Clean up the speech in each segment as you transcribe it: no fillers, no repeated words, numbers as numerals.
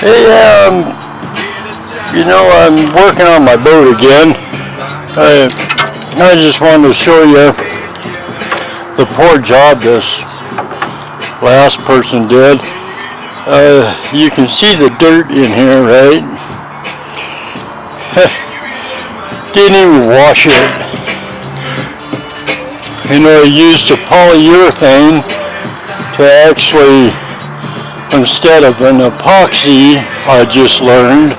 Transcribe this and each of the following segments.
Hey, I'm working on my boat again. I just wanted to show you the poor job this last person did. You can see the dirt in here, right? Didn't even wash it. I used a polyurethane to actually, instead of an epoxy, I just learned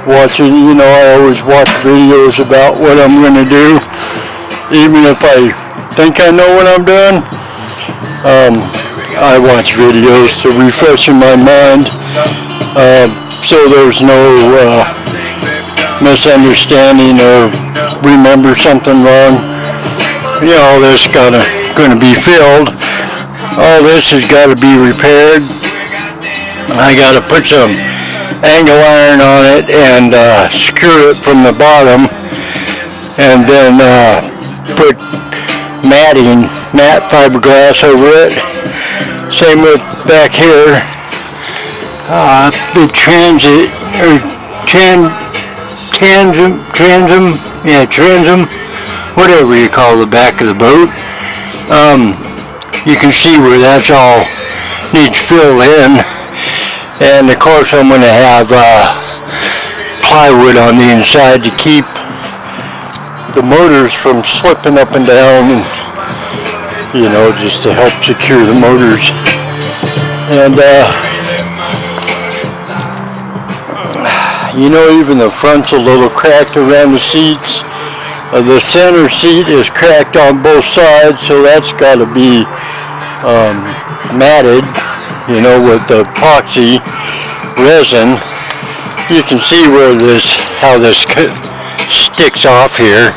watching, I always watch videos about what I'm going to do, even if I think I know what I'm doing. I watch videos to refresh in my mind, so there's no misunderstanding or remember something wrong. All this going to be filled. All this has got to be repaired. I got to put some angle iron on it and screw it from the bottom, and then put matte fiberglass over it. Same with back here. The transom, whatever you call the back of the boat. You can see where that's all needs filled in. And of course I'm going to have plywood on the inside to keep the motors from slipping up and down, and just to help secure the motors. And even the front's a little cracked around the seats. The center seat is cracked on both sides, so that's got to be matted, with the epoxy resin. You can see how this sticks off here,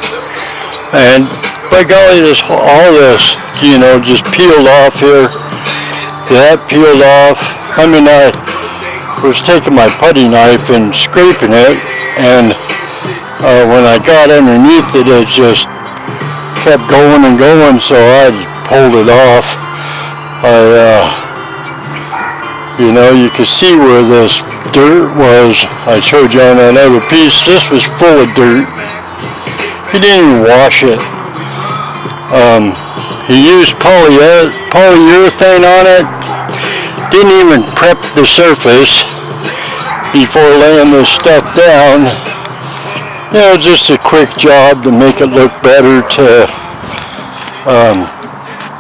and by golly, all this, just peeled off here. That peeled off. I was taking my putty knife and scraping it, and when I got underneath it, it just kept going and going, so I pulled it off. You can see where this dirt was. I showed you on that other piece. This was full of dirt. He didn't even wash it. He used polyurethane on it. Didn't even prep the surface before laying this stuff down. Just a quick job to make it look better to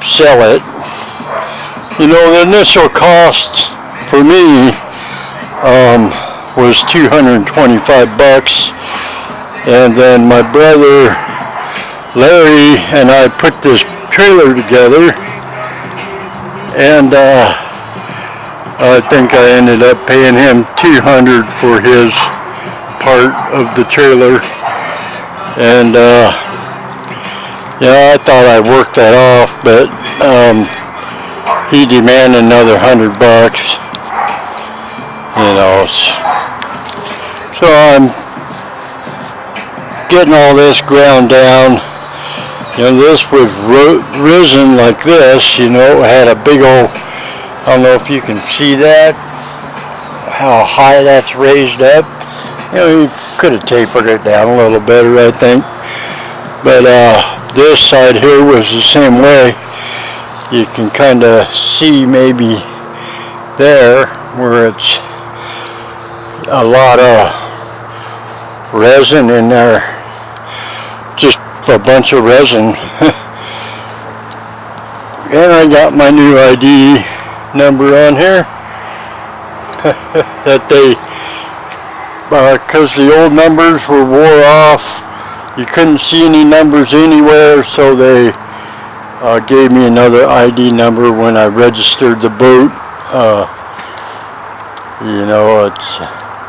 sell it. The initial cost for me was $225, and then my brother Larry and I put this trailer together, and I think I ended up paying him $200 for his part of the trailer. And I thought I worked that off, but he demanded another $100. So I'm getting all this ground down. This was risen like this. It had a big old, I don't know if you can see that, how high that's raised up. You could have tapered it down a little better, I think. But this side here was the same way. You can kind of see maybe there where it's a lot of resin in there. Just a bunch of resin. And I got my new ID number on here. That because the old numbers were wore off, you couldn't see any numbers anywhere, so they gave me another ID number when I registered the boat. It's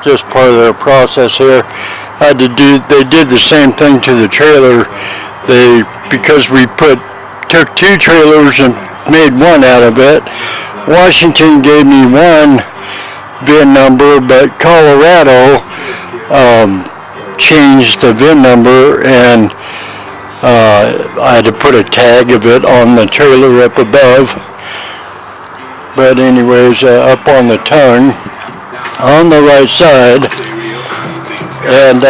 just part of their process here. They did the same thing to the trailer. Because we took two trailers and made one out of it. Washington gave me one VIN number, but Colorado changed the VIN number, and I had to put a tag of it on the trailer up above. But anyways, up on the tongue, on the right side, and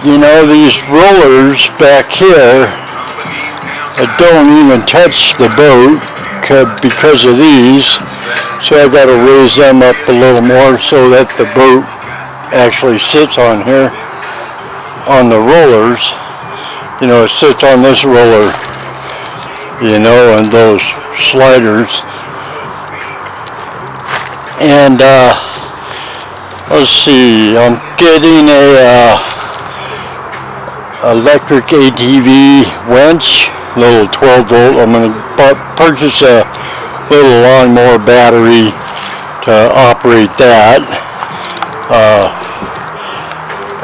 you know, these rollers back here don't even touch the boat because of these, so I got to raise them up a little more so that the boat actually sits on here on the rollers. You know, it sits on this roller, you know, and those sliders. And let's see, I'm getting a electric ATV winch, little 12 volt. I'm going to purchase a little lawnmower battery to operate that.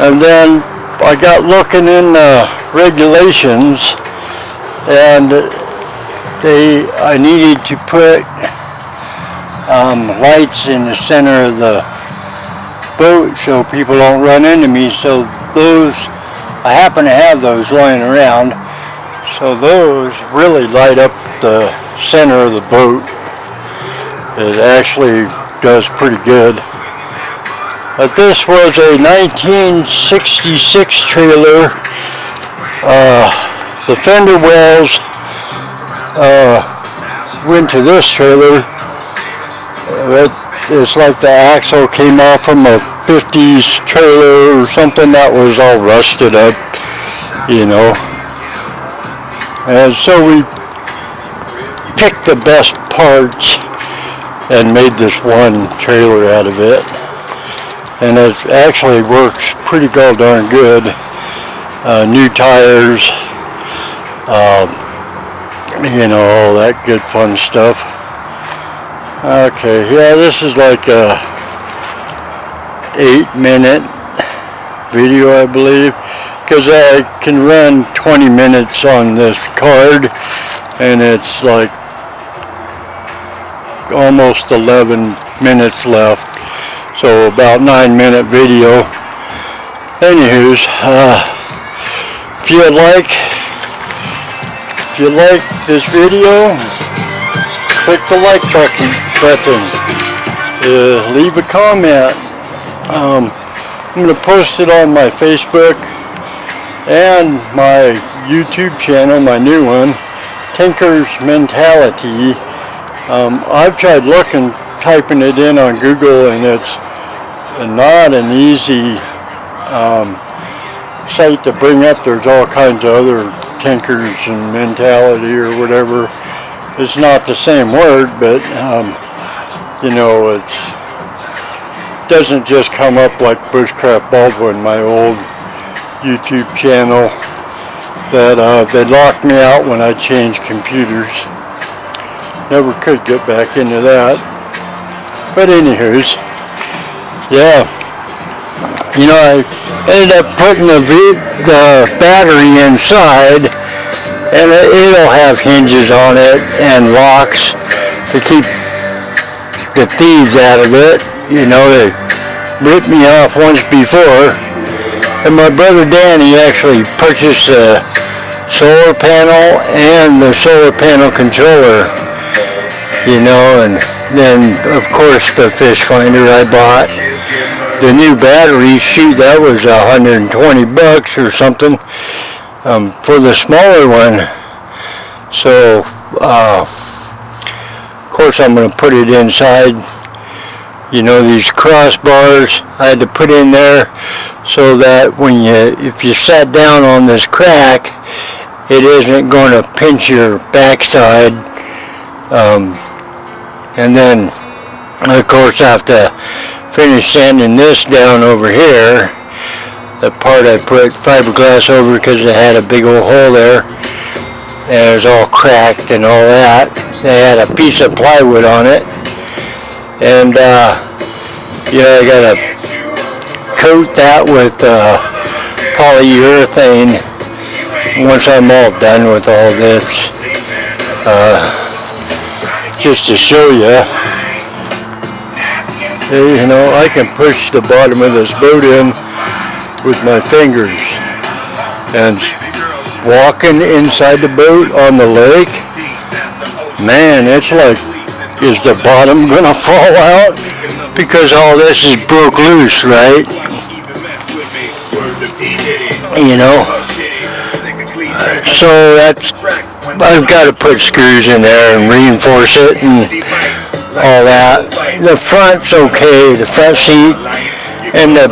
And then I got looking in regulations, and I needed to put lights in the center of the boat so people don't run into me. So those, I happen to have those lying around, so those really light up the center of the boat. It actually does pretty good. But this was a 1966 trailer. The fender wells went to this trailer. It's like the axle came off from a 50s trailer or something that was all rusted up, you know. And so we picked the best parts and made this one trailer out of it. And it actually works pretty darn good. New tires, you know, all that good fun stuff. Okay, yeah, this is like a 8-minute video, I believe, because I can run 20 minutes on this card, and it's like almost 11 minutes left, so about 9-minute video. Anywho's, if you like this video, click the like button. Leave a comment. I'm going to post it on my Facebook and my YouTube channel, my new one, Tinker's Mentality. I've tried typing it in on Google, and it's not an easy site to bring up. There's all kinds of other Tinkers and Mentality or whatever. It's not the same word, but you know, it doesn't just come up like Bushcraft Baldwin, my old YouTube channel that they locked me out when I changed computers. Never could get back into that. But anywho's, yeah, you know, I ended up putting the battery inside, and it'll have hinges on it and locks to keep the thieves out of it. You know, they ripped me off once before. And my brother Danny actually purchased a solar panel and the solar panel controller. You know, and then of course the fish finder I bought. The new battery, shoot, that was $120 or something for the smaller one. So, of course, I'm going to put it inside. You know, these crossbars I had to put in there so that if you sat down on this crack, it isn't going to pinch your backside. And then, of course, I have to finish sanding this down over here. The part I put fiberglass over because it had a big old hole there, and it was all cracked and all that. They had a piece of plywood on it, and yeah, I gotta coat that with polyurethane once I'm all done with all this. Just to show you, you know, I can push the bottom of this boat in with my fingers, and walking inside the boat on the lake, man, it's like is the bottom gonna fall out? Because all this is broke loose, right? You know? So that's, I've got to put screws in there and reinforce it and all that. The front's okay, the front seat, and the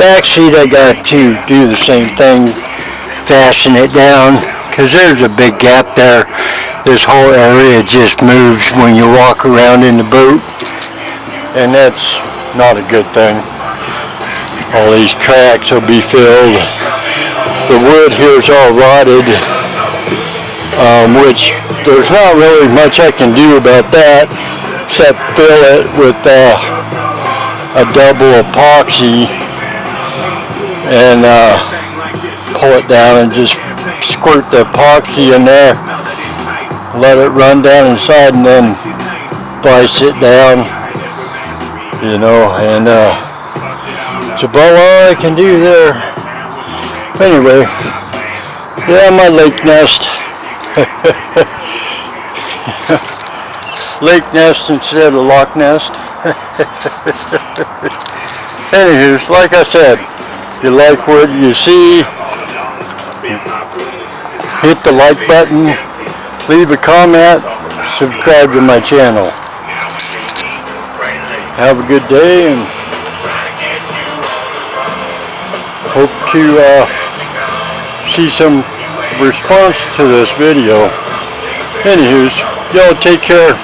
back seat I got to do the same thing, fasten it down, because there's a big gap there. This whole area just moves when you walk around in the boot, and that's not a good thing. All these cracks will be filled. The wood here is all rotted, which there's not really much I can do about that except fill it with a double epoxy and pull it down and just squirt the epoxy in there, let it run down inside, and then vice it down, you know, and it's about all I can do there. Anyway, yeah, my lake nest. Lake nest instead of Loch Nest. Anywho, like I said, if you like what you see, hit the like button, leave a comment, subscribe to my channel. Have a good day, and hope to see some response to this video. Anywho's, y'all take care.